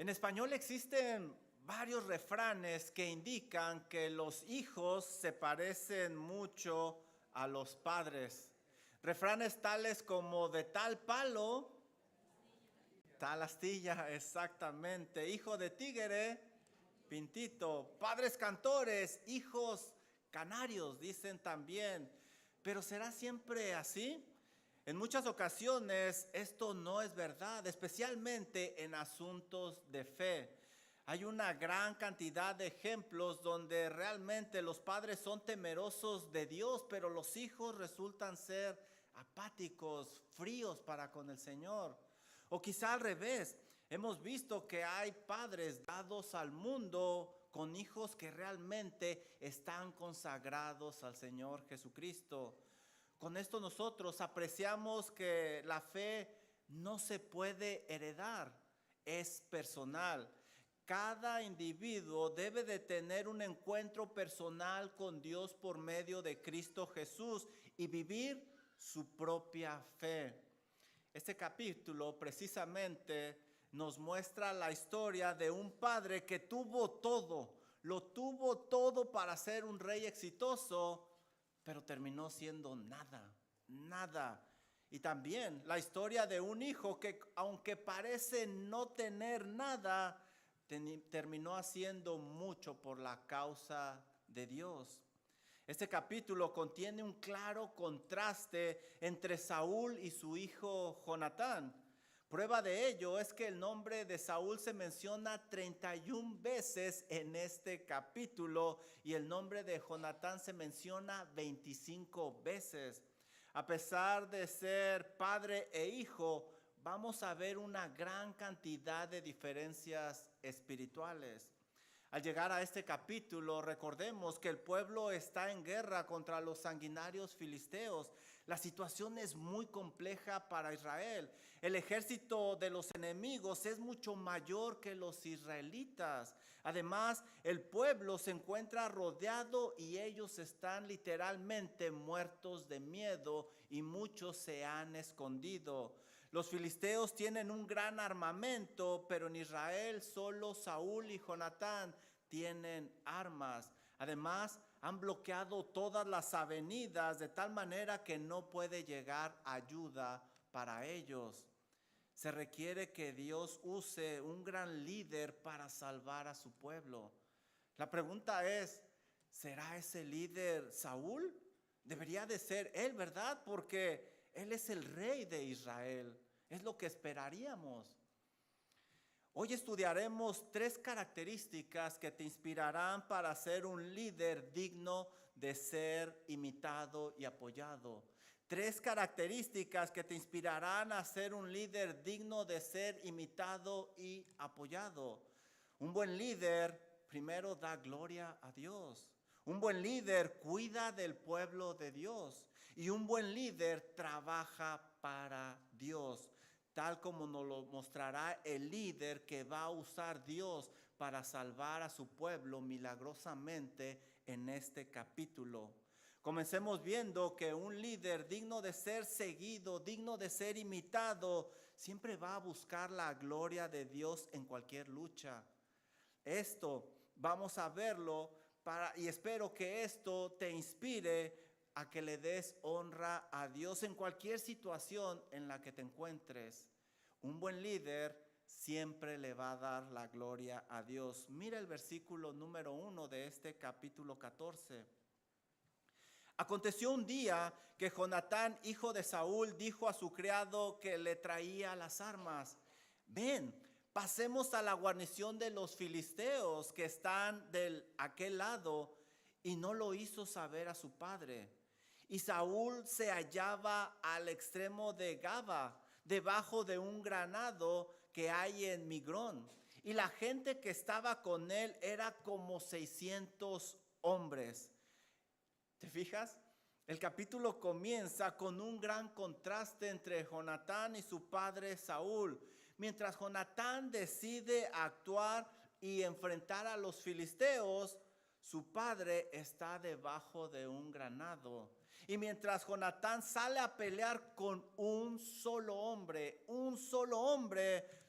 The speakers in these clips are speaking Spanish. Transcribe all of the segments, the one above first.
En español existen varios refranes que indican que los hijos se parecen mucho a los padres. Refranes tales como de tal palo, tal astilla, exactamente. Hijo de tigre, pintito. Padres cantores, hijos canarios, dicen también. Pero ¿será siempre así? En muchas ocasiones esto no es verdad, especialmente en asuntos de fe. Hay una gran cantidad de ejemplos donde realmente los padres son temerosos de Dios, pero los hijos resultan ser apáticos, fríos para con el Señor. O quizá al revés, hemos visto que hay padres dados al mundo con hijos que realmente están consagrados al Señor Jesucristo. Con esto nosotros apreciamos que la fe no se puede heredar, es personal. Cada individuo debe de tener un encuentro personal con Dios por medio de Cristo Jesús y vivir su propia fe. Este capítulo precisamente nos muestra la historia de un padre que lo tuvo todo para ser un rey exitoso, pero terminó siendo nada, nada. Y también la historia de un hijo que aunque parece no tener nada, terminó haciendo mucho por la causa de Dios. Este capítulo contiene un claro contraste entre Saúl y su hijo Jonatán. Prueba de ello es que el nombre de Saúl se menciona 31 veces en este capítulo y el nombre de Jonatán se menciona 25 veces. A pesar de ser padre e hijo, vamos a ver una gran cantidad de diferencias espirituales. Al llegar a este capítulo, recordemos que el pueblo está en guerra contra los sanguinarios filisteos. La situación es muy compleja para Israel. El ejército de los enemigos es mucho mayor que los israelitas. Además, el pueblo se encuentra rodeado y ellos están literalmente muertos de miedo y muchos se han escondido. Los filisteos tienen un gran armamento, pero en Israel solo Saúl y Jonatán tienen armas. Además, han bloqueado todas las avenidas de tal manera que no puede llegar ayuda para ellos. Se requiere que Dios use un gran líder para salvar a su pueblo. La pregunta es, ¿será ese líder Saúl? Debería de ser él, ¿verdad? Porque él es el rey de Israel. Es lo que esperaríamos. Hoy estudiaremos 3 características que te inspirarán para ser un líder digno de ser imitado y apoyado. 3 características que te inspirarán a ser un líder digno de ser imitado y apoyado. Un buen líder primero da gloria a Dios. Un buen líder cuida del pueblo de Dios. Y un buen líder trabaja para Dios, tal como nos lo mostrará el líder que va a usar Dios para salvar a su pueblo milagrosamente en este capítulo. Comencemos viendo que un líder digno de ser seguido, digno de ser imitado, siempre va a buscar la gloria de Dios en cualquier lucha. Esto vamos a verlo y espero que esto te inspire a que le des honra a Dios en cualquier situación en la que te encuentres. Un buen líder siempre le va a dar la gloria a Dios. Mira el versículo número 1 de este capítulo 14. Aconteció un día que Jonatán, hijo de Saúl, dijo a su criado que le traía las armas: ven, pasemos a la guarnición de los filisteos que están de aquel lado. Y no lo hizo saber a su padre. Y Saúl se hallaba al extremo de Gaba, debajo de un granado que hay en Migrón. Y la gente que estaba con él era como 600 hombres. ¿Te fijas? El capítulo comienza con un gran contraste entre Jonatán y su padre Saúl. Mientras Jonatán decide actuar y enfrentar a los filisteos, su padre está debajo de un granado. Y mientras Jonatán sale a pelear con un solo hombre,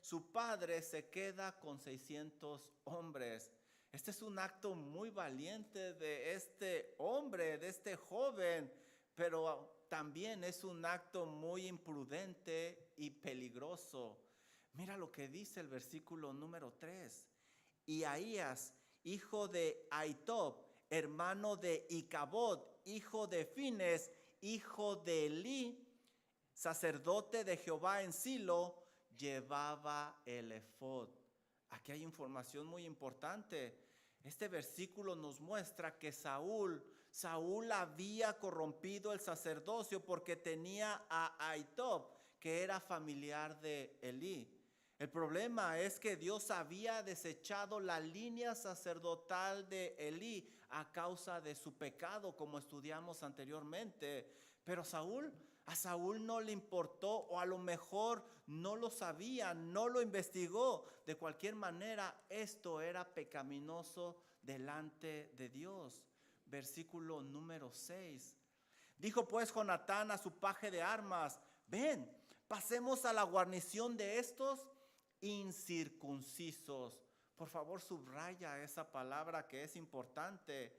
su padre se queda con 600 hombres. Este es un acto muy valiente de este hombre, de este joven, pero también es un acto muy imprudente y peligroso. Mira lo que dice el versículo número 3. Y Ahías, hijo de Ahitob, hermano de Icabod, hijo de Fines, hijo de Elí, sacerdote de Jehová en Silo, llevaba el efod. Aquí hay información muy importante. Este versículo nos muestra que Saúl había corrompido el sacerdocio porque tenía a Ahitob, que era familiar de Elí. El problema es que Dios había desechado la línea sacerdotal de Elí a causa de su pecado, como estudiamos anteriormente. Pero a Saúl no le importó, o a lo mejor no lo sabía, no lo investigó. De cualquier manera, esto era pecaminoso delante de Dios. Versículo número 6. Dijo pues Jonatán a su paje de armas: ven, pasemos a la guarnición de estos incircuncisos. Por favor, subraya esa palabra que es importante.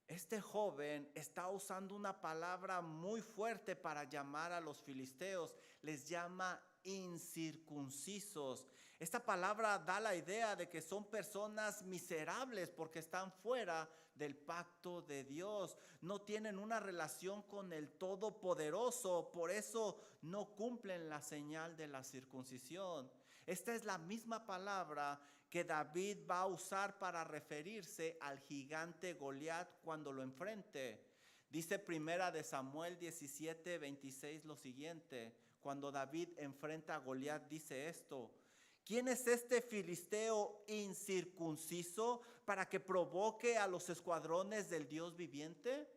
Este joven está usando una palabra muy fuerte para llamar a los filisteos. Les llama incircuncisos. Esta palabra da la idea de que son personas miserables porque están fuera del pacto de Dios. No tienen una relación con el Todopoderoso, por eso no cumplen la señal de la circuncisión. Esta es la misma palabra que David va a usar para referirse al gigante Goliat cuando lo enfrente. Dice Primera de Samuel 17:26 lo siguiente. Cuando David enfrenta a Goliat, dice esto: ¿quién es este filisteo incircunciso para que provoque a los escuadrones del Dios viviente?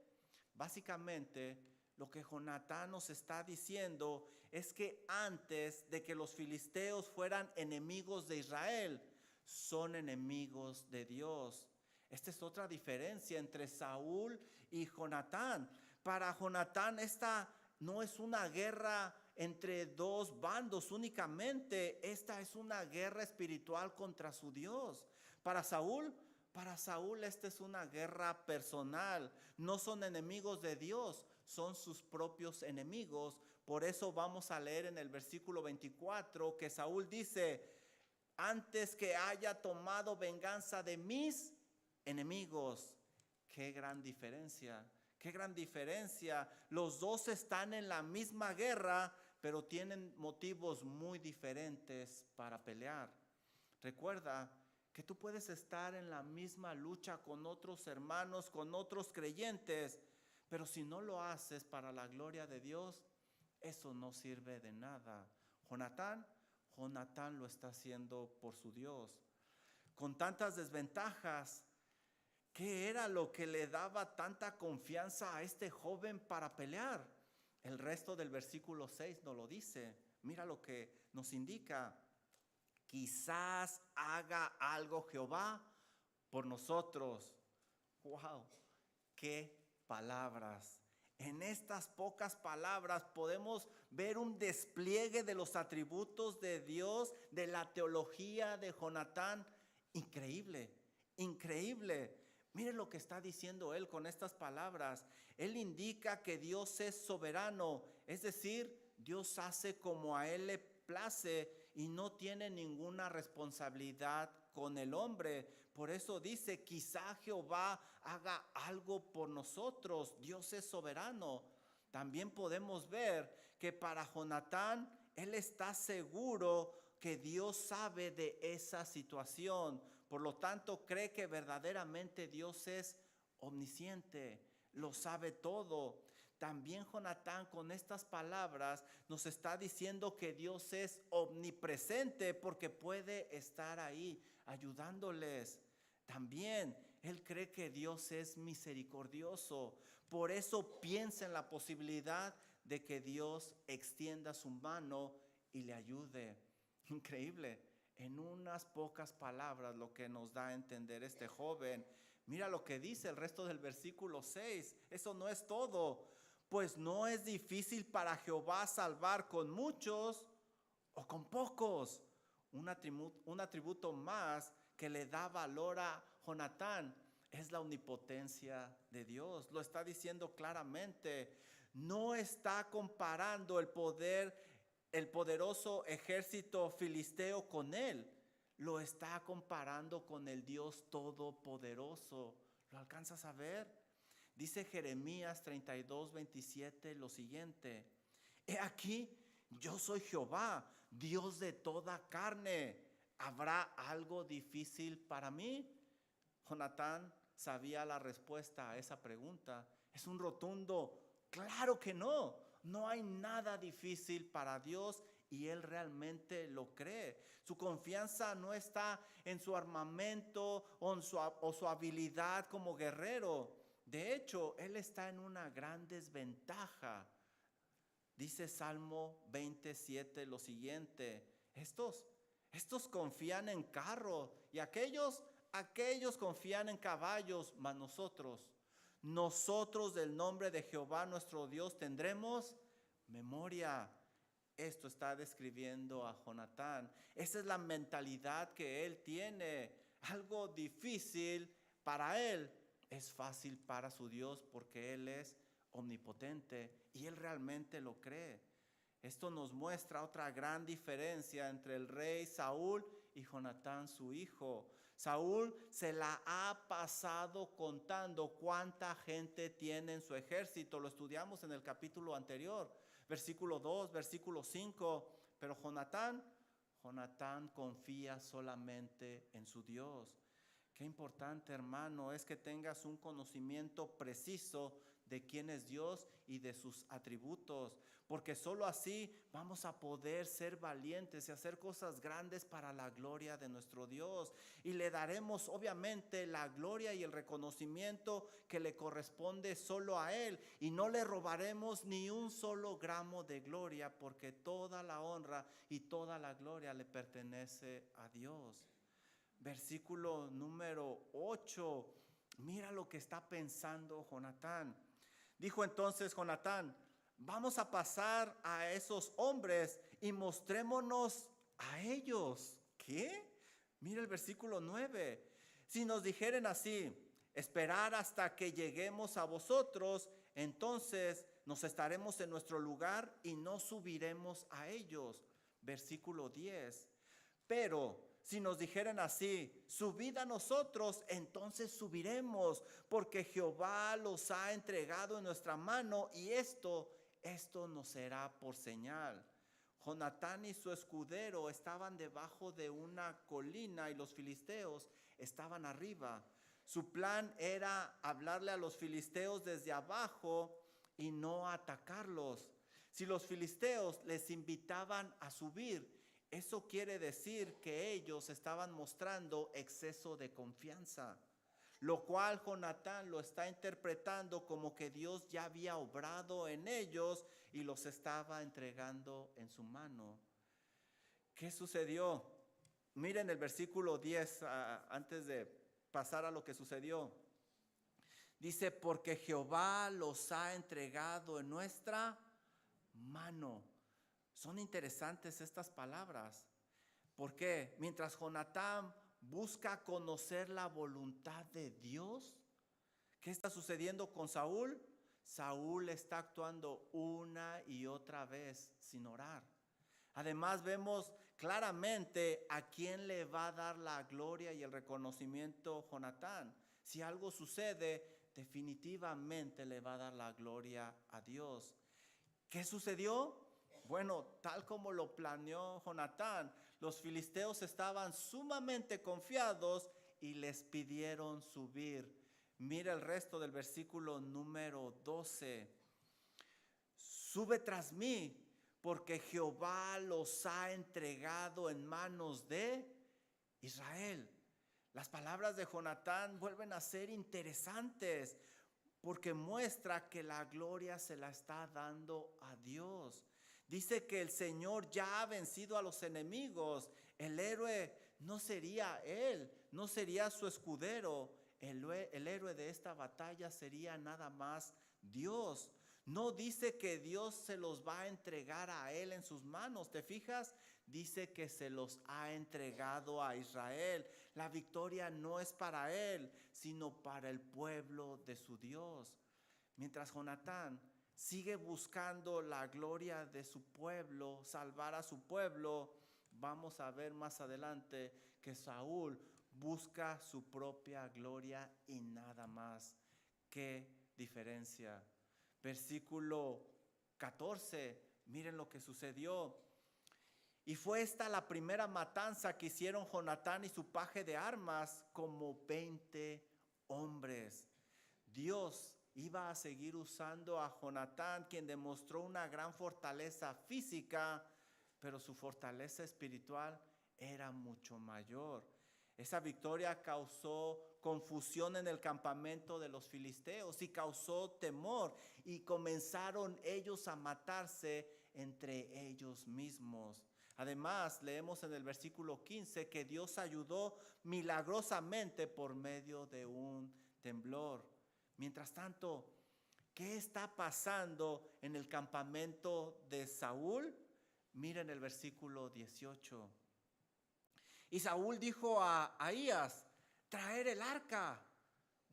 Básicamente, lo que Jonatán nos está diciendo es que antes de que los filisteos fueran enemigos de Israel, son enemigos de Dios. Esta es otra diferencia entre Saúl y Jonatán. Para Jonatán esta no es una guerra entre dos bandos únicamente, esta es una guerra espiritual contra su Dios. Para Saúl esta es una guerra personal. No son enemigos de Dios, son sus propios enemigos. Por eso vamos a leer en el versículo 24 que Saúl dice: antes que haya tomado venganza de mis enemigos. Qué gran diferencia, qué gran diferencia. Los dos están en la misma guerra, pero tienen motivos muy diferentes para pelear. Recuerda que tú puedes estar en la misma lucha con otros hermanos, con otros creyentes, pero si no lo haces para la gloria de Dios, eso no sirve de nada. Jonatán lo está haciendo por su Dios. Con tantas desventajas, ¿qué era lo que le daba tanta confianza a este joven para pelear? El resto del versículo 6 nos lo dice. Mira lo que nos indica: quizás haga algo Jehová por nosotros. ¡Wow! ¡Qué palabras! En estas pocas palabras podemos ver un despliegue de los atributos de Dios, de la teología de Jonatán. Increíble, increíble. Mire lo que está diciendo él con estas palabras. Él indica que Dios es soberano, es decir, Dios hace como a él le place y no tiene ninguna responsabilidad con el hombre. Por eso dice: quizá Jehová haga algo por nosotros. Dios es soberano. También podemos ver que para Jonatán, él está seguro que Dios sabe de esa situación. Por lo tanto, cree que verdaderamente Dios es omnisciente, lo sabe todo. También Jonatán con estas palabras nos está diciendo que Dios es omnipresente porque puede estar ahí ayudándoles. También él cree que Dios es misericordioso. Por eso piensa en la posibilidad de que Dios extienda su mano y le ayude. Increíble. En unas pocas palabras lo que nos da a entender este joven. Mira lo que dice el resto del versículo 6. Eso no es todo. Pues no es difícil para Jehová salvar con muchos o con pocos. Un atributo más que le da valor a Jonatán es la omnipotencia de Dios. Lo está diciendo claramente. No está comparando el poderoso ejército filisteo con él. Lo está comparando con el Dios todopoderoso. ¿Lo alcanzas a ver? Dice Jeremías 32:27 lo siguiente: He aquí, yo soy Jehová, Dios de toda carne. ¿Habrá algo difícil para mí? Jonatán sabía la respuesta a esa pregunta. Es un rotundo, claro que no. No hay nada difícil para Dios y él realmente lo cree. Su confianza no está en su armamento o su habilidad como guerrero. De hecho, él está en una gran desventaja. Dice Salmo 27 lo siguiente: estos confían en carro y aquellos confían en caballos, mas nosotros del nombre de Jehová nuestro Dios tendremos memoria. Esto está describiendo a Jonatán. Esa es la mentalidad que él tiene. Algo difícil para él es fácil para su Dios, porque él es omnipotente y él realmente lo cree. Esto nos muestra otra gran diferencia entre el rey Saúl y Jonatán, su hijo. Saúl se la ha pasado contando cuánta gente tiene en su ejército. Lo estudiamos en el capítulo anterior, versículo 2, versículo 5. Pero Jonatán confía solamente en su Dios. Qué importante, hermano, es que tengas un conocimiento preciso de quién es Dios y de sus atributos, porque solo así vamos a poder ser valientes y hacer cosas grandes para la gloria de nuestro Dios. Y le daremos obviamente la gloria y el reconocimiento que le corresponde solo a Él. Y no le robaremos ni un solo gramo de gloria, porque toda la honra y toda la gloria le pertenece a Dios. Versículo número 8. Mira lo que está pensando Jonatán. Dijo entonces Jonatán: vamos a pasar a esos hombres y mostrémonos a ellos. ¿Qué? Mira el versículo 9. Si nos dijeren así: esperar hasta que lleguemos a vosotros, entonces nos estaremos en nuestro lugar y no subiremos a ellos. Versículo 10. Pero si nos dijeren así: subid a nosotros, entonces subiremos, porque Jehová los ha entregado en nuestra mano, y esto nos será por señal. Jonatán y su escudero estaban debajo de una colina y los filisteos estaban arriba. Su plan era hablarle a los filisteos desde abajo y no atacarlos. Si los filisteos les invitaban a subir, eso quiere decir que ellos estaban mostrando exceso de confianza, lo cual Jonatán lo está interpretando como que Dios ya había obrado en ellos y los estaba entregando en su mano. ¿Qué sucedió? Miren el versículo 10, antes de pasar a lo que sucedió. Dice: porque Jehová los ha entregado en nuestra mano. Son interesantes estas palabras, porque mientras Jonatán busca conocer la voluntad de Dios, ¿qué está sucediendo con Saúl? Saúl está actuando una y otra vez sin orar. Además vemos claramente a quién le va a dar la gloria y el reconocimiento Jonatán. Si algo sucede, definitivamente le va a dar la gloria a Dios. ¿Qué sucedió? Bueno, tal como lo planeó Jonatán, los filisteos estaban sumamente confiados y les pidieron subir. Mira el resto del versículo número 12. Sube tras mí, porque Jehová los ha entregado en manos de Israel. Las palabras de Jonatán vuelven a ser interesantes, porque muestra que la gloria se la está dando a Dios. Dice que el Señor ya ha vencido a los enemigos. El héroe no sería él, no sería su escudero. El héroe de esta batalla sería nada más Dios. No dice que Dios se los va a entregar a él en sus manos. ¿Te fijas? dice que se los ha entregado a Israel. La victoria no es para él, sino para el pueblo de su Dios. Mientras Jonatán sigue buscando la gloria de su pueblo, salvar a su pueblo, vamos a ver más adelante que Saúl busca su propia gloria y nada más. ¿Qué diferencia? Versículo 14, miren lo que sucedió. Y fue esta la primera matanza que hicieron Jonatán y su paje de armas, como 20 hombres. Dios iba a seguir usando a Jonatán, quien demostró una gran fortaleza física, pero su fortaleza espiritual era mucho mayor. Esa victoria causó confusión en el campamento de los filisteos y causó temor, y comenzaron ellos a matarse entre ellos mismos. Además, leemos en el versículo 15 que Dios ayudó milagrosamente por medio de un temblor. Mientras tanto, ¿qué está pasando en el campamento de Saúl? Miren el versículo 18. Y Saúl dijo a Ahías: traer el arca.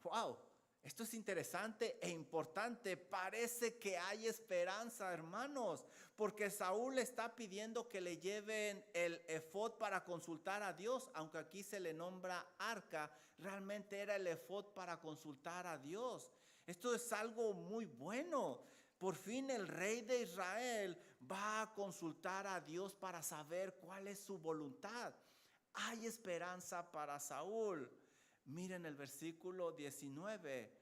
¡Wow! Esto es interesante e importante. Parece que hay esperanza, hermanos, porque Saúl está pidiendo que le lleven el efod para consultar a Dios, aunque aquí se le nombra arca. Realmente era el efod para consultar a Dios. Esto es algo muy bueno. Por fin el rey de Israel va a consultar a Dios para saber cuál es su voluntad. Hay esperanza para Saúl. Miren el versículo 19.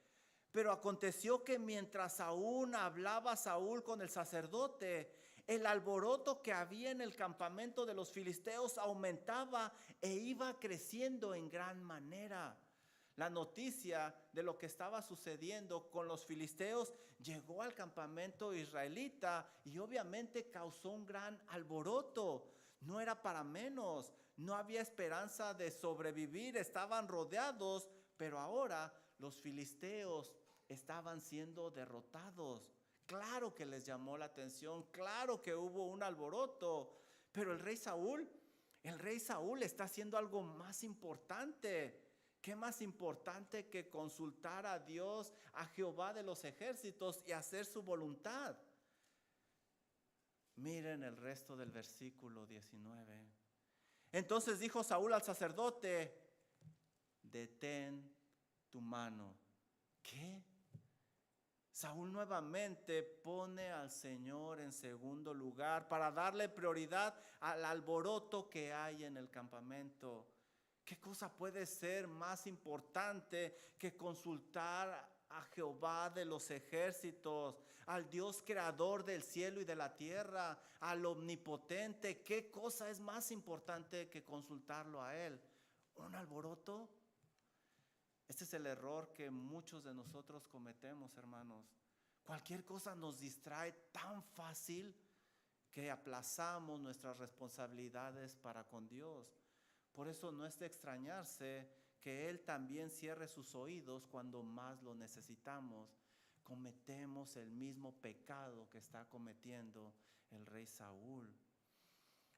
Pero aconteció que mientras aún hablaba Saúl con el sacerdote, el alboroto que había en el campamento de los filisteos aumentaba e iba creciendo en gran manera. La noticia de lo que estaba sucediendo con los filisteos llegó al campamento israelita y obviamente causó un gran alboroto. No era para menos. No había esperanza de sobrevivir, estaban rodeados, pero ahora los filisteos estaban siendo derrotados. Claro que les llamó la atención, claro que hubo un alboroto, pero el rey Saúl está haciendo algo más importante. ¿Qué más importante que consultar a Dios, a Jehová de los ejércitos, y hacer su voluntad? Miren el resto del versículo 19. Entonces dijo Saúl al sacerdote: detén tu mano. ¿Qué? Saúl nuevamente pone al Señor en segundo lugar para darle prioridad al alboroto que hay en el campamento. ¿Qué cosa puede ser más importante que consultar a Jehová de los ejércitos, al Dios creador del cielo y de la tierra, al omnipotente? ¿Qué cosa es más importante que consultarlo a Él? ¿Un alboroto? Este es el error que muchos de nosotros cometemos, hermanos. Cualquier cosa nos distrae tan fácil que aplazamos nuestras responsabilidades para con Dios. Por eso no es de extrañarse que Él también cierre sus oídos cuando más lo necesitamos. Cometemos el mismo pecado que está cometiendo el rey Saúl.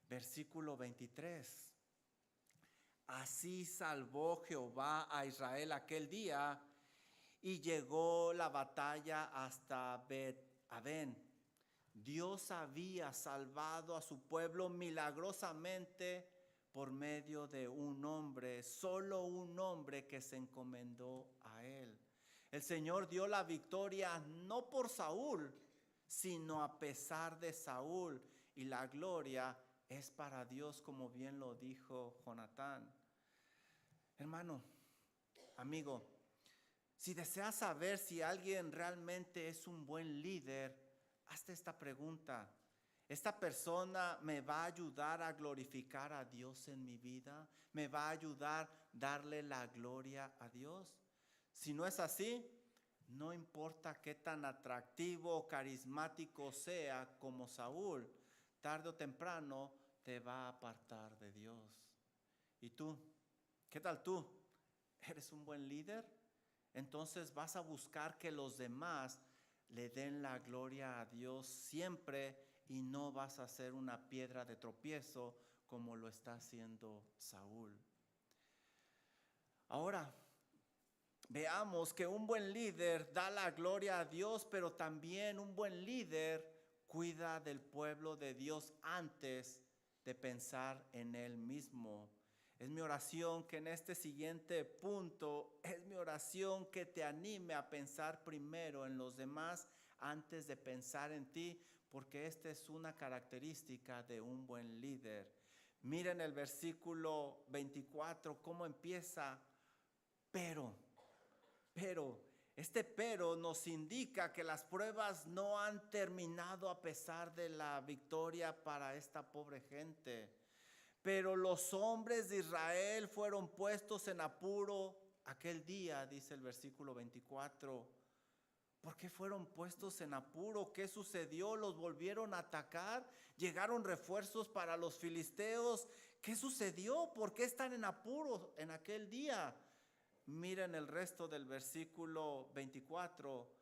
Versículo 23. Así salvó Jehová a Israel aquel día, y llegó la batalla hasta Bet-Aven. Dios había salvado a su pueblo milagrosamente por medio de un hombre, solo un hombre que se encomendó a él. El Señor dio la victoria no por Saúl, sino a pesar de Saúl, y la gloria es para Dios, como bien lo dijo Jonatán. Hermano, amigo, si deseas saber si alguien realmente es un buen líder, hazte esta pregunta: ¿esta persona me va a ayudar a glorificar a Dios en mi vida? ¿Me va a ayudar a darle la gloria a Dios? Si no es así, no importa qué tan atractivo o carismático sea como Saúl, tarde o temprano te va a apartar de Dios. ¿Y tú? ¿Qué tal tú? ¿Eres un buen líder? Entonces vas a buscar que los demás le den la gloria a Dios siempre y no vas a ser una piedra de tropiezo como lo está haciendo Saúl. Ahora, veamos que un buen líder da la gloria a Dios, pero también un buen líder cuida del pueblo de Dios antes de pensar en él mismo. Es mi oración que en este siguiente punto, es mi oración que te anime a pensar primero en los demás antes de pensar en ti, porque esta es una característica de un buen líder. Miren el versículo 24, cómo empieza, pero, este pero nos indica que las pruebas no han terminado a pesar de la victoria para esta pobre gente. Pero los hombres de Israel fueron puestos en apuro aquel día, dice el versículo 24. ¿Por qué fueron puestos en apuro? ¿Qué sucedió? ¿Los volvieron a atacar? ¿Llegaron refuerzos para los filisteos? ¿Qué sucedió? ¿Por qué están en apuro en aquel día? Miren el resto del versículo 24.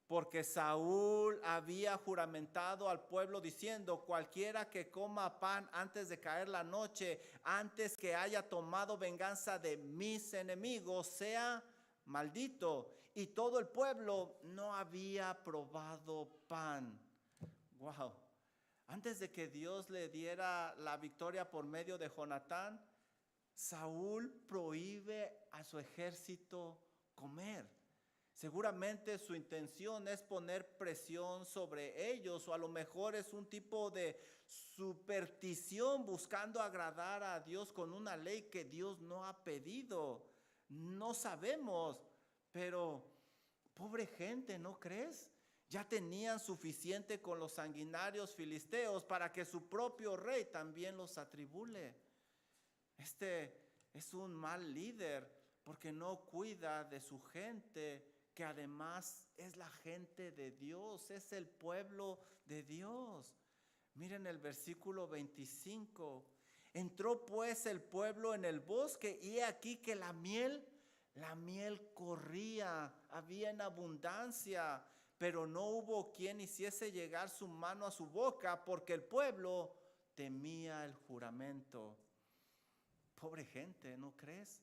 Porque Saúl había juramentado al pueblo diciendo: cualquiera que coma pan antes de caer la noche, antes que haya tomado venganza de mis enemigos, sea maldito. Y todo el pueblo no había probado pan. Wow. Antes de que Dios le diera la victoria por medio de Jonatán, Saúl prohíbe a su ejército comer. Seguramente su intención es poner presión sobre ellos, o a lo mejor es un tipo de superstición buscando agradar a Dios con una ley que Dios no ha pedido. No sabemos, pero pobre gente, ¿no crees? Ya tenían suficiente con los sanguinarios filisteos para que su propio rey también los atribule. Este es un mal líder porque no cuida de su gente, que además es la gente de Dios, es el pueblo de Dios. Miren el versículo 25. Entró pues el pueblo en el bosque y he aquí que la miel corría, había en abundancia, pero no hubo quien hiciese llegar su mano a su boca porque el pueblo temía el juramento. Pobre gente, ¿no crees?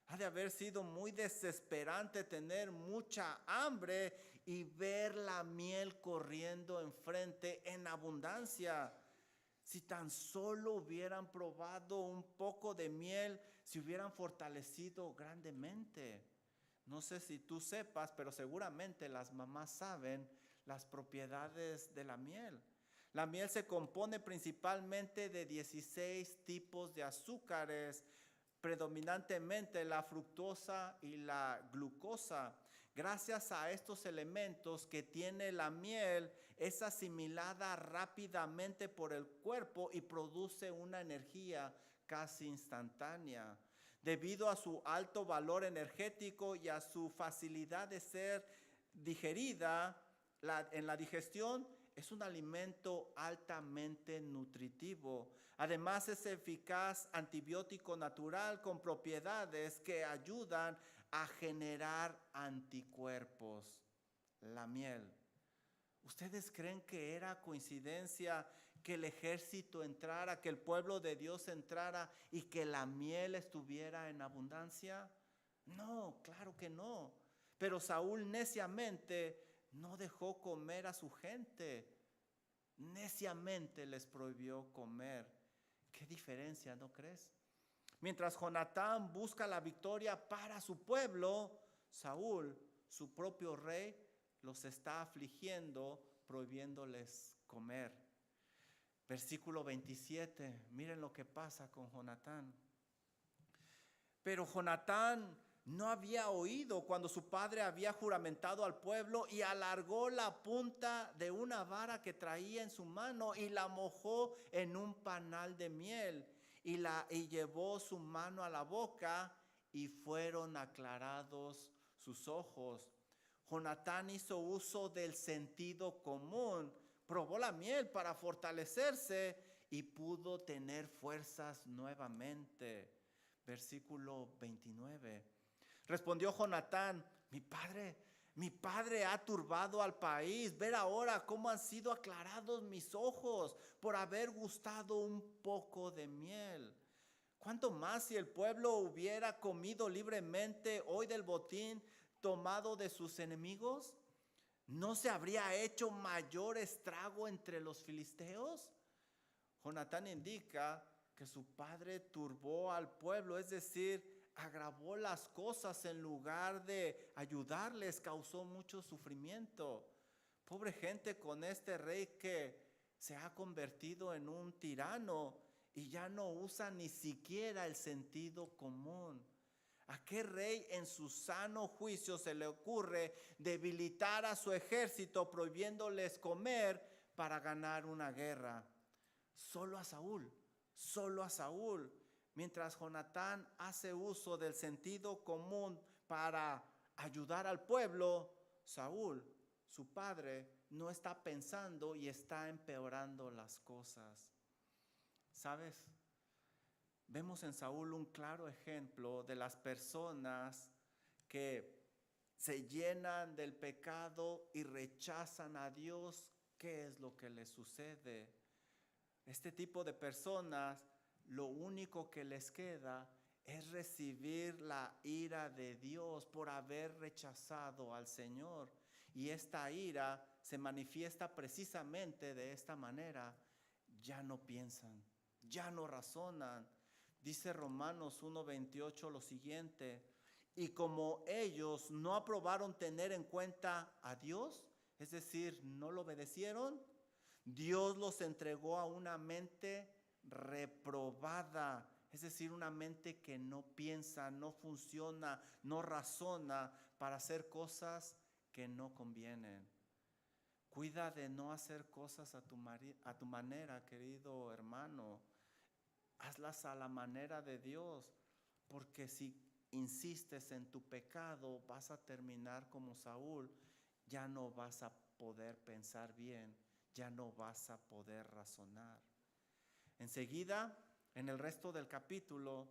Ha de haber sido muy desesperante tener mucha hambre y ver la miel corriendo enfrente en abundancia. Si tan solo hubieran probado un poco de miel, se hubieran fortalecido grandemente. No sé si tú sepas, pero seguramente las mamás saben las propiedades de la miel. La miel se compone principalmente de 16 tipos de azúcares, predominantemente la fructosa y la glucosa. Gracias a estos elementos que tiene la miel, es asimilada rápidamente por el cuerpo y produce una energía casi instantánea. Debido a su alto valor energético y a su facilidad de ser digerida en la digestión, es un alimento altamente nutritivo. Además, es eficaz antibiótico natural con propiedades que ayudan a generar anticuerpos. La miel. ¿Ustedes creen que era coincidencia que el ejército entrara, que el pueblo de Dios entrara y que la miel estuviera en abundancia? No, claro que no. Pero Saúl neciamente no dejó comer a su gente. Neciamente les prohibió comer. ¿Qué diferencia, no crees? Mientras Jonatán busca la victoria para su pueblo, Saúl, su propio rey, los está afligiendo, prohibiéndoles comer. Versículo 27, miren lo que pasa con Jonatán. Pero Jonatán no había oído cuando su padre había juramentado al pueblo y alargó la punta de una vara que traía en su mano y la mojó en un panal de miel y llevó su mano a la boca y fueron aclarados sus ojos. Jonatán hizo uso del sentido común, probó la miel para fortalecerse y pudo tener fuerzas nuevamente. Versículo 29. Respondió Jonatán: mi padre, Mi padre ha turbado al país. Ver ahora cómo han sido aclarados mis ojos por haber gustado un poco de miel. ¿Cuánto más si el pueblo hubiera comido libremente hoy del botín tomado de sus enemigos? ¿No se habría hecho mayor estrago entre los filisteos? Jonatán indica que su padre turbó al pueblo, es decir, agravó las cosas en lugar de ayudarles, causó mucho sufrimiento. Pobre gente con este rey que se ha convertido en un tirano y ya no usa ni siquiera el sentido común. ¿A qué rey en su sano juicio se le ocurre debilitar a su ejército prohibiéndoles comer para ganar una guerra? Solo a Saúl, solo a Saúl. Mientras Jonatán hace uso del sentido común para ayudar al pueblo, Saúl, su padre, no está pensando y está empeorando las cosas. ¿Sabes? Vemos en Saúl un claro ejemplo de las personas que se llenan del pecado y rechazan a Dios. ¿Qué es lo que les sucede? Este tipo de personas, lo único que les queda es recibir la ira de Dios por haber rechazado al Señor. Y esta ira se manifiesta precisamente de esta manera. Ya no piensan, ya no razonan. Dice Romanos 1:28 lo siguiente: y como ellos no aprobaron tener en cuenta a Dios, es decir, no lo obedecieron, Dios los entregó a una mente reprobada, es decir, una mente que no piensa, no funciona, no razona para hacer cosas que no convienen. Cuida de no hacer cosas a tu manera, querido hermano. Hazlas a la manera de Dios, porque si insistes en tu pecado, vas a terminar como Saúl. Ya no vas a poder pensar bien, ya no vas a poder razonar. Enseguida, en el resto del capítulo,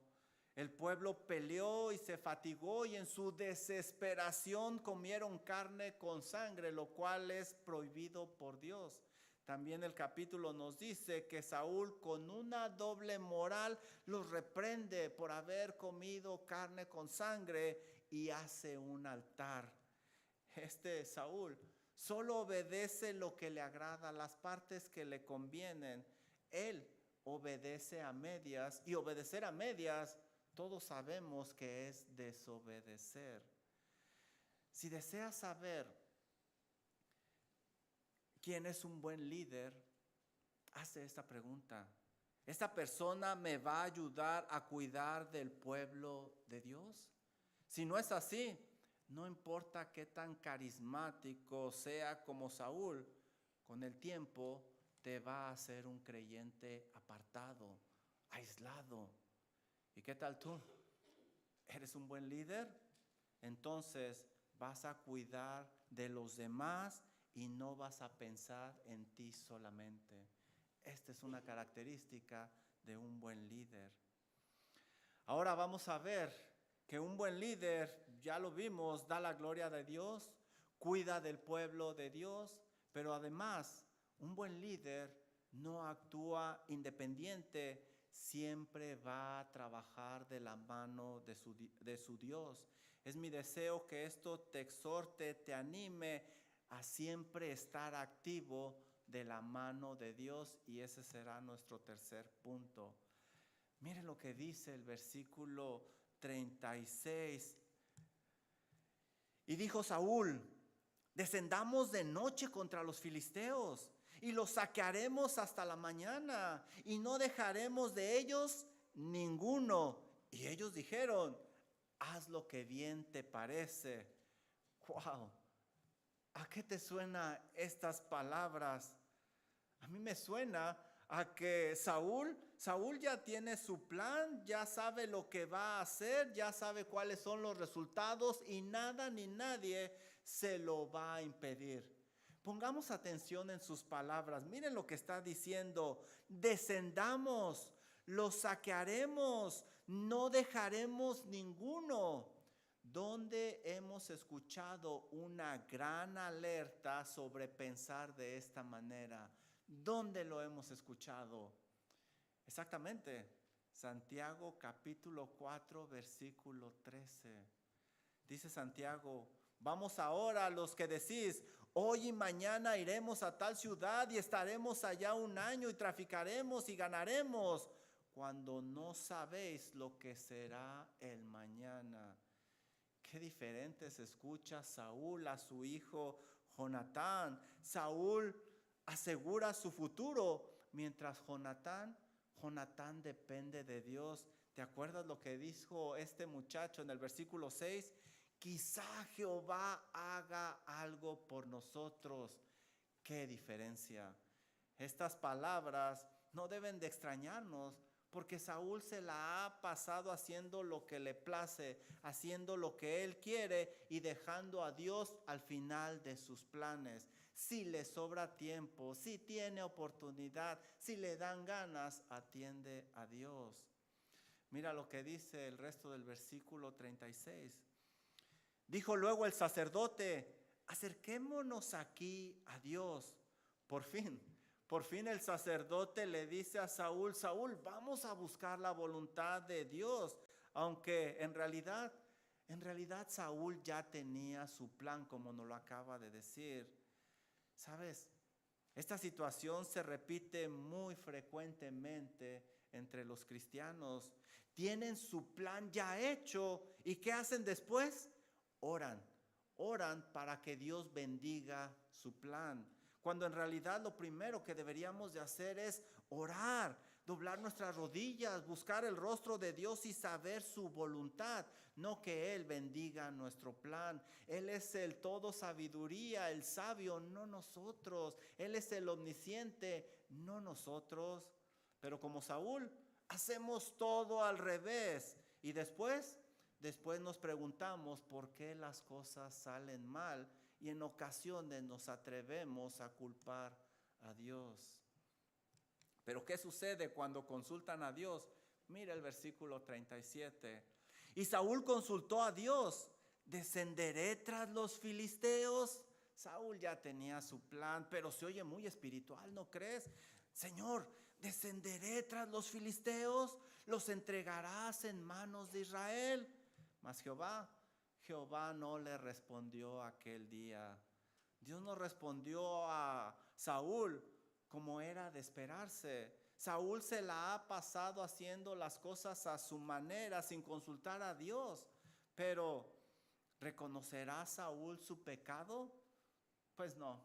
el pueblo peleó y se fatigó y en su desesperación comieron carne con sangre, lo cual es prohibido por Dios. También el capítulo nos dice que Saúl, con una doble moral, los reprende por haber comido carne con sangre y hace un altar. Este Saúl solo obedece lo que le agrada, las partes que le convienen. Él obedece a medias, y obedecer a medias todos sabemos que es desobedecer. Si deseas saber quién es un buen líder, hazte esta pregunta: ¿esta persona me va a ayudar a cuidar del pueblo de Dios? Si no es así, no importa qué tan carismático sea como Saúl, con el tiempo te va a hacer un creyente apartado, aislado. ¿Y qué tal tú? ¿Eres un buen líder? Entonces vas a cuidar de los demás y no vas a pensar en ti solamente. Esta es una característica de un buen líder. Ahora vamos a ver que un buen líder, ya lo vimos, da la gloria de Dios, cuida del pueblo de Dios, pero además un buen líder no actúa independiente, siempre va a trabajar de la mano de su Dios. Es mi deseo que esto te exhorte, te anime a siempre estar activo de la mano de Dios, y ese será nuestro tercer punto. Miren lo que dice el versículo 36. Y dijo Saúl: descendamos de noche contra los filisteos y los saquearemos hasta la mañana y no dejaremos de ellos ninguno. Y ellos dijeron: haz lo que bien te parece. Wow. ¿A qué te suenan estas palabras? A mí me suena a que Saúl ya tiene su plan, ya sabe lo que va a hacer, ya sabe cuáles son los resultados y nada ni nadie se lo va a impedir. Pongamos atención en sus palabras. Miren lo que está diciendo: descendamos, los saquearemos, no dejaremos ninguno. ¿Dónde hemos escuchado una gran alerta sobre pensar de esta manera? ¿Dónde lo hemos escuchado? Exactamente, Santiago capítulo 4, versículo 13. Dice Santiago, vamos ahora los que decís, hoy y mañana iremos a tal ciudad y estaremos allá un año y traficaremos y ganaremos, cuando no sabéis lo que será el mañana. Qué diferente se escucha Saúl a su hijo Jonatán. Saúl asegura su futuro, mientras Jonatán depende de Dios. ¿Te acuerdas lo que dijo este muchacho en el versículo 6? Quizá Jehová haga algo por nosotros. ¡Qué diferencia! Estas palabras no deben de extrañarnos, porque Saúl se la ha pasado haciendo lo que le place, haciendo lo que él quiere y dejando a Dios al final de sus planes. Si le sobra tiempo, si tiene oportunidad, si le dan ganas, atiende a Dios. Mira lo que dice el resto del versículo 36. Dijo luego el sacerdote, acerquémonos aquí a Dios. Por fin el sacerdote le dice a Saúl, Saúl, vamos a buscar la voluntad de Dios. Aunque en realidad Saúl ya tenía su plan, como nos lo acaba de decir. ¿Sabes? Esta situación se repite muy frecuentemente entre los cristianos. Tienen su plan ya hecho y ¿qué hacen después? Oran para que Dios bendiga su plan. Cuando en realidad lo primero que deberíamos de hacer es orar, doblar nuestras rodillas, buscar el rostro de Dios y saber su voluntad, no que Él bendiga nuestro plan. Él es el todo sabiduría, el sabio, no nosotros. Él es el omnisciente, no nosotros. Pero como Saúl, hacemos todo al revés y después nos preguntamos por qué las cosas salen mal y en ocasiones nos atrevemos a culpar a Dios. Pero ¿qué sucede cuando consultan a Dios? Mira el versículo 37. Y Saúl consultó a Dios, ¿descenderé tras los filisteos? Saúl ya tenía su plan, pero se oye muy espiritual, ¿no crees? Señor, ¿descenderé tras los filisteos? ¿Los entregarás en manos de Israel? Mas Jehová no le respondió aquel día. Dios no respondió a Saúl como era de esperarse. Saúl se la ha pasado haciendo las cosas a su manera sin consultar a Dios. Pero, ¿reconocerá Saúl su pecado? Pues no,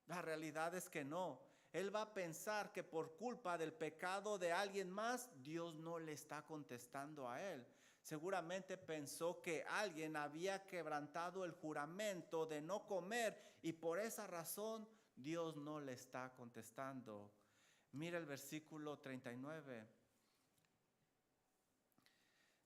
la realidad es que no. Él va a pensar que por culpa del pecado de alguien más, Dios no le está contestando a él. Seguramente pensó que alguien había quebrantado el juramento de no comer y por esa razón Dios no le está contestando. Mira el versículo 39.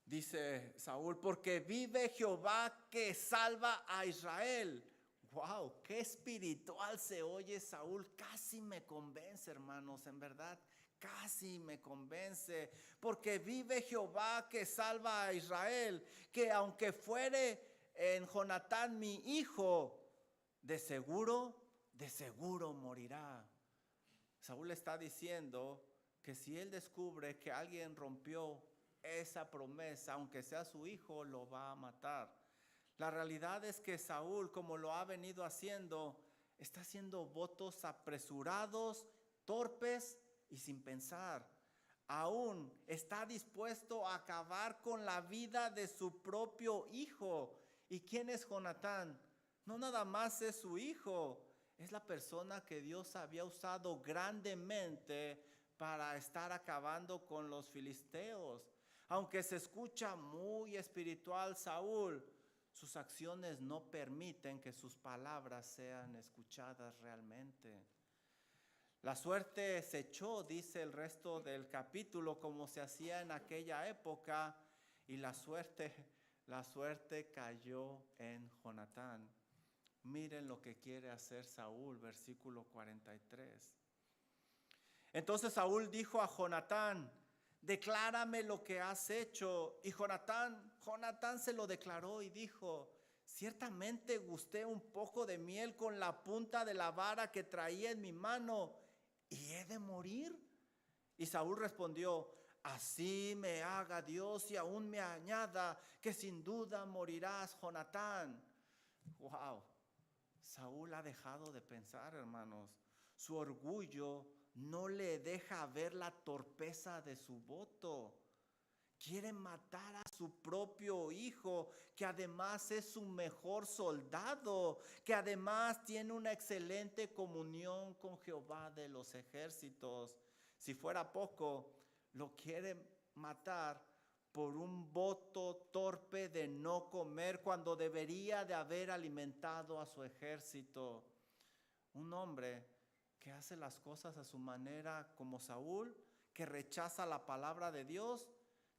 Dice Saúl, porque vive Jehová que salva a Israel. ¡Wow! ¡Qué espiritual se oye Saúl! Casi me convence, hermanos, en verdad. Casi me convence, porque vive Jehová que salva a Israel, que aunque fuere en Jonatán mi hijo, de seguro morirá. Saúl está diciendo que si él descubre que alguien rompió esa promesa, aunque sea su hijo, lo va a matar. La realidad es que Saúl, como lo ha venido haciendo, está haciendo votos apresurados, torpes y sin pensar. Aún está dispuesto a acabar con la vida de su propio hijo. ¿Y quién es Jonatán? No nada más es su hijo, es la persona que Dios había usado grandemente para estar acabando con los filisteos. Aunque se escucha muy espiritual Saúl, sus acciones no permiten que sus palabras sean escuchadas realmente. La suerte se echó, dice el resto del capítulo, como se hacía en aquella época, y la suerte cayó en Jonatán. Miren lo que quiere hacer Saúl, versículo 43. Entonces Saúl dijo a Jonatán, declárame lo que has hecho. Y Jonatán se lo declaró y dijo, ciertamente gusté un poco de miel con la punta de la vara que traía en mi mano, ¿y he de morir? Y Saúl respondió, así me haga Dios y aún me añada, que sin duda morirás, Jonatán. Wow, Saúl ha dejado de pensar, hermanos. Su orgullo no le deja ver la torpeza de su voto. Quiere matar a su propio hijo, que además es su mejor soldado, que además tiene una excelente comunión con Jehová de los ejércitos. Si fuera poco, lo quiere matar por un voto torpe de no comer cuando debería de haber alimentado a su ejército. Un hombre que hace las cosas a su manera como Saúl, que rechaza la palabra de Dios,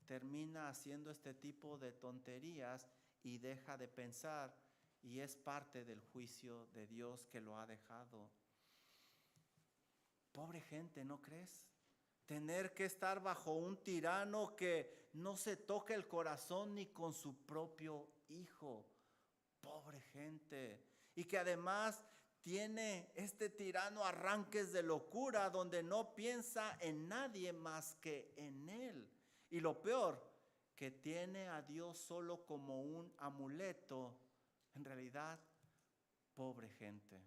termina haciendo este tipo de tonterías y deja de pensar, y es parte del juicio de Dios que lo ha dejado. Pobre gente, ¿no crees? Tener que estar bajo un tirano que no se toca el corazón ni con su propio hijo. Pobre gente. Y que además tiene este tirano arranques de locura donde no piensa en nadie más que en él. Y lo peor, que tiene a Dios solo como un amuleto. En realidad, pobre gente.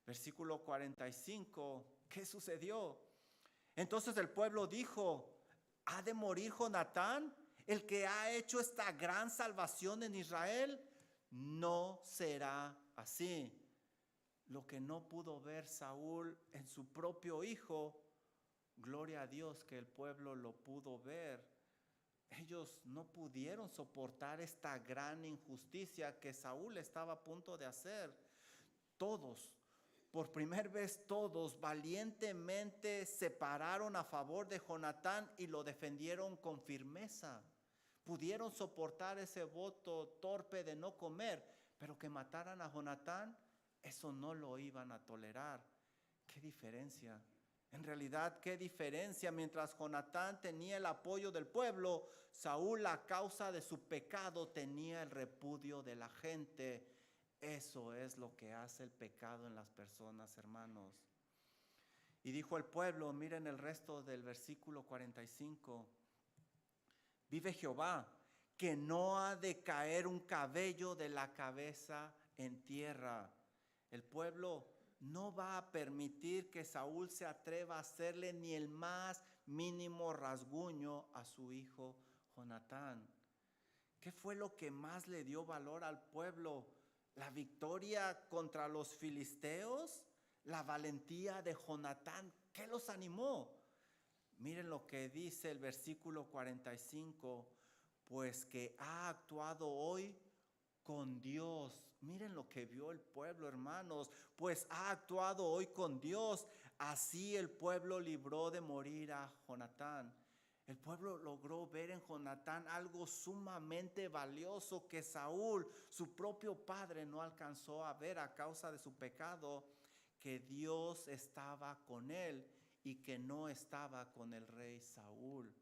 Versículo 45, ¿qué sucedió? Entonces el pueblo dijo, ¿ha de morir Jonatán, el que ha hecho esta gran salvación en Israel? No será así. Lo que no pudo ver Saúl en su propio hijo, gloria a Dios que el pueblo lo pudo ver. Ellos no pudieron soportar esta gran injusticia que Saúl estaba a punto de hacer. Todos, por primera vez todos, valientemente se pararon a favor de Jonatán y lo defendieron con firmeza. Pudieron soportar ese voto torpe de no comer, pero que mataran a Jonatán, eso no lo iban a tolerar. ¿Qué diferencia? En realidad, ¿qué diferencia? Mientras Jonatán tenía el apoyo del pueblo, Saúl, a causa de su pecado, tenía el repudio de la gente. Eso es lo que hace el pecado en las personas, hermanos. Y dijo el pueblo, miren el resto del versículo 45. Vive Jehová, que no ha de caer un cabello de la cabeza en tierra. El pueblo no va a permitir que Saúl se atreva a hacerle ni el más mínimo rasguño a su hijo Jonatán. ¿Qué fue lo que más le dio valor al pueblo? ¿La victoria contra los filisteos? ¿La valentía de Jonatán? ¿Qué los animó? Miren lo que dice el versículo 45, pues que ha actuado hoy con Dios. Miren lo que vio el pueblo, hermanos, pues ha actuado hoy con Dios. Así el pueblo libró de morir a Jonatán. El pueblo logró ver en Jonatán algo sumamente valioso que Saúl, su propio padre, no alcanzó a ver a causa de su pecado, que Dios estaba con él y que no estaba con el rey Saúl.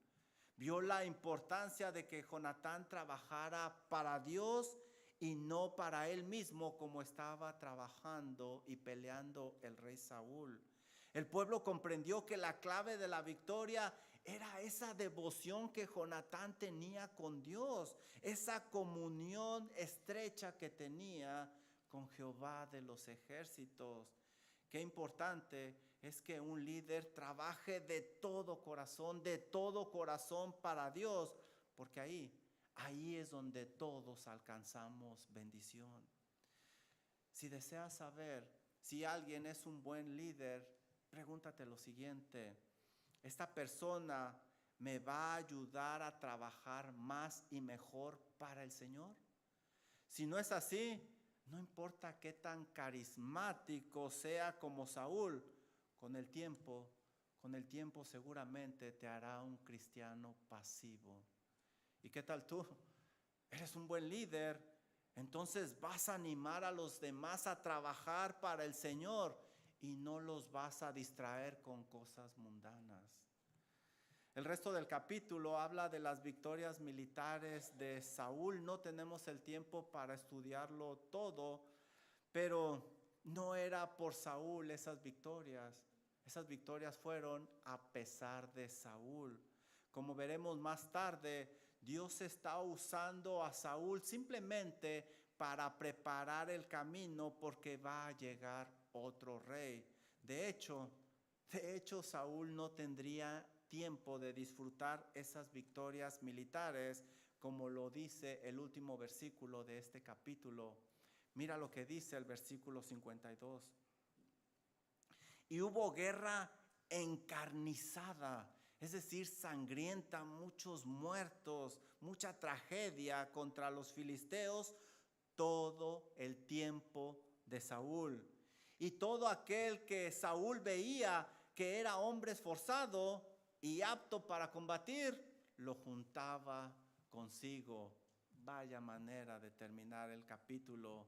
Vio la importancia de que Jonatán trabajara para Dios y no para él mismo, como estaba trabajando y peleando el rey Saúl. El pueblo comprendió que la clave de la victoria era esa devoción que Jonatán tenía con Dios, esa comunión estrecha que tenía con Jehová de los ejércitos. Qué importante es que un líder trabaje de todo corazón para Dios, porque ahí es donde todos alcanzamos bendición. Si deseas saber si alguien es un buen líder, pregúntate lo siguiente: ¿esta persona me va a ayudar a trabajar más y mejor para el Señor? Si no es así, no importa qué tan carismático sea como Saúl, con el tiempo seguramente te hará un cristiano pasivo. ¿Y qué tal tú? Eres un buen líder, entonces vas a animar a los demás a trabajar para el Señor y no los vas a distraer con cosas mundanas. El resto del capítulo habla de las victorias militares de Saúl. No tenemos el tiempo para estudiarlo todo, pero no era por Saúl esas victorias. Esas victorias fueron a pesar de Saúl. Como veremos más tarde, Dios está usando a Saúl simplemente para preparar el camino porque va a llegar otro rey. De hecho, Saúl no tendría tiempo de disfrutar esas victorias militares, como lo dice el último versículo de este capítulo. Mira lo que dice el versículo 52. Y hubo guerra encarnizada, es decir, sangrienta, muchos muertos, mucha tragedia contra los filisteos todo el tiempo de Saúl. Y todo aquel que Saúl veía que era hombre esforzado y apto para combatir, lo juntaba consigo. Vaya manera de terminar el capítulo.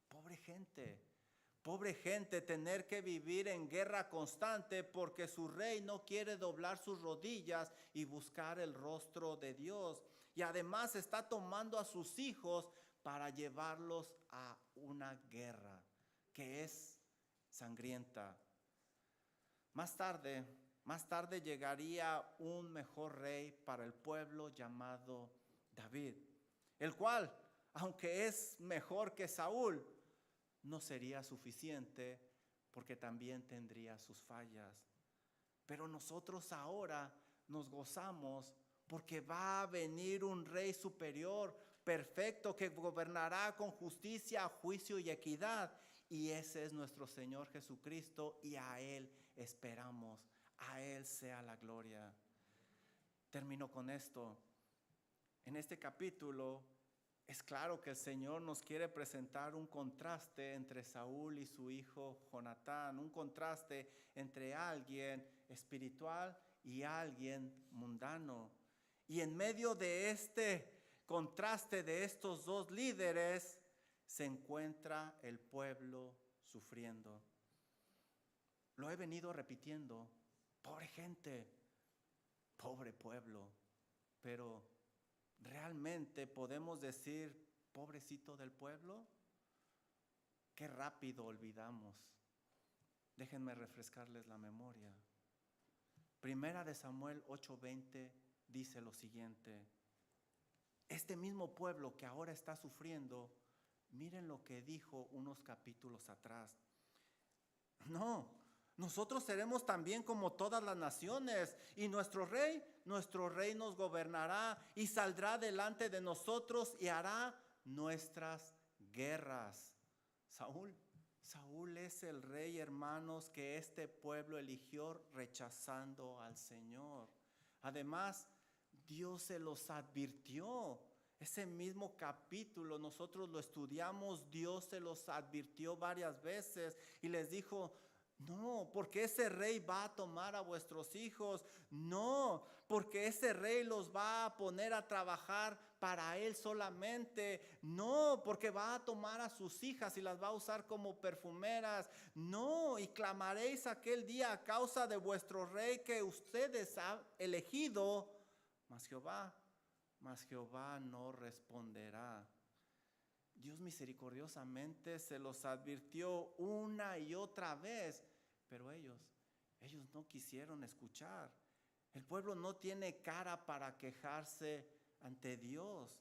Pobre gente, tener que vivir en guerra constante porque su rey no quiere doblar sus rodillas y buscar el rostro de Dios. Y además está tomando a sus hijos para llevarlos a una guerra que es sangrienta. Más tarde llegaría un mejor rey para el pueblo llamado David, el cual, aunque es mejor que Saúl, no sería suficiente porque también tendría sus fallas. Pero nosotros ahora nos gozamos porque va a venir un rey superior, perfecto, que gobernará con justicia, juicio y equidad. Y ese es nuestro Señor Jesucristo y a Él esperamos. A Él sea la gloria. Termino con esto. En este capítulo es claro que el Señor nos quiere presentar un contraste entre Saúl y su hijo Jonatán, un contraste entre alguien espiritual y alguien mundano. Y en medio de este contraste de estos dos líderes se encuentra el pueblo sufriendo. Lo he venido repitiendo, pobre gente, pobre pueblo, pero ¿realmente podemos decir pobrecito del pueblo? Qué rápido olvidamos. Déjenme refrescarles la memoria. Primera de Samuel 8:20 dice lo siguiente: este mismo pueblo que ahora está sufriendo, miren lo que dijo unos capítulos atrás. No, nosotros seremos también como todas las naciones, y nuestro rey nos gobernará y saldrá delante de nosotros y hará nuestras guerras. Saúl es el rey, hermanos, que este pueblo eligió rechazando al Señor. Además, Dios se los advirtió. Ese mismo capítulo nosotros lo estudiamos, Dios se los advirtió varias veces y les dijo: no, porque ese rey va a tomar a vuestros hijos. No, porque ese rey los va a poner a trabajar para él solamente. No, porque va a tomar a sus hijas y las va a usar como perfumeras. No, y clamaréis aquel día a causa de vuestro rey que ustedes han elegido. Mas Jehová no responderá. Dios misericordiosamente se los advirtió una y otra vez, pero ellos no quisieron escuchar. El pueblo no tiene cara para quejarse ante Dios.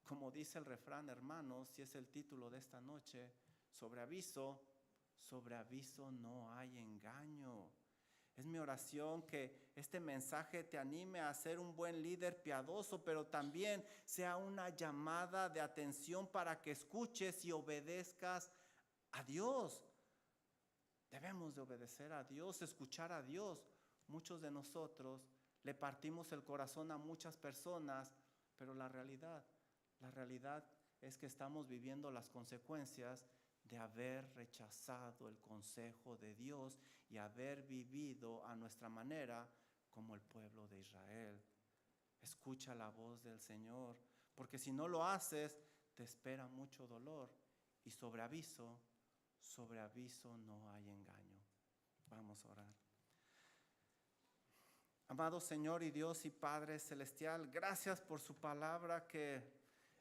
Como dice el refrán, hermanos, y es el título de esta noche: sobre aviso no hay engaño. Es mi oración que este mensaje te anime a ser un buen líder piadoso, pero también sea una llamada de atención para que escuches y obedezcas a Dios. Debemos de obedecer a Dios, escuchar a Dios. Muchos de nosotros le partimos el corazón a muchas personas, pero la realidad es que estamos viviendo las consecuencias de haber rechazado el consejo de Dios y haber vivido a nuestra manera como el pueblo de Israel. Escucha la voz del Señor, porque si no lo haces, te espera mucho dolor, y sobre aviso no hay engaño. Vamos a orar. Amado Señor y Dios y Padre Celestial, gracias por su palabra que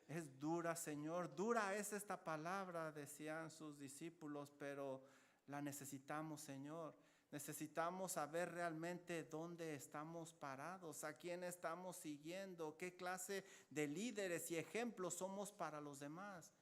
es dura, Señor. Dura es esta palabra, decían sus discípulos, pero la necesitamos, Señor. Necesitamos saber realmente dónde estamos parados, a quién estamos siguiendo, qué clase de líderes y ejemplos somos para los demás.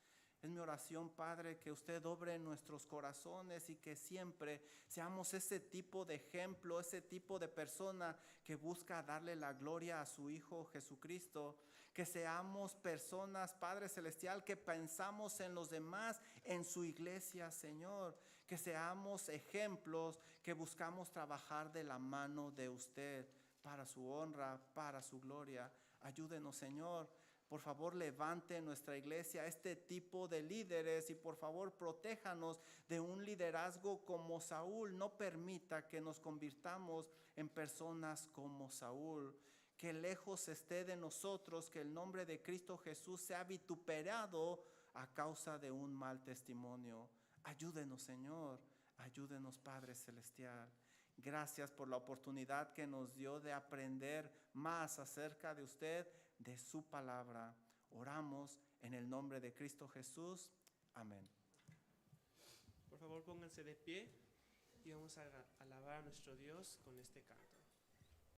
Es mi oración, Padre, que usted obre en nuestros corazones y que siempre seamos ese tipo de ejemplo, ese tipo de persona que busca darle la gloria a su Hijo Jesucristo. Que seamos personas, Padre Celestial, que pensamos en los demás, en su iglesia, Señor. Que seamos ejemplos, que buscamos trabajar de la mano de usted para su honra, para su gloria. Ayúdenos, Señor. Por favor, levante en nuestra iglesia este tipo de líderes y por favor, protéjanos de un liderazgo como Saúl. No permita que nos convirtamos en personas como Saúl. Que lejos esté de nosotros que el nombre de Cristo Jesús sea vituperado a causa de un mal testimonio. Ayúdenos, Señor. Ayúdenos, Padre Celestial. Gracias por la oportunidad que nos dio de aprender más acerca de usted, de su palabra. Oramos en el nombre de Cristo Jesús. Amén. Por favor, pónganse de pie y vamos a alabar a nuestro Dios con este canto.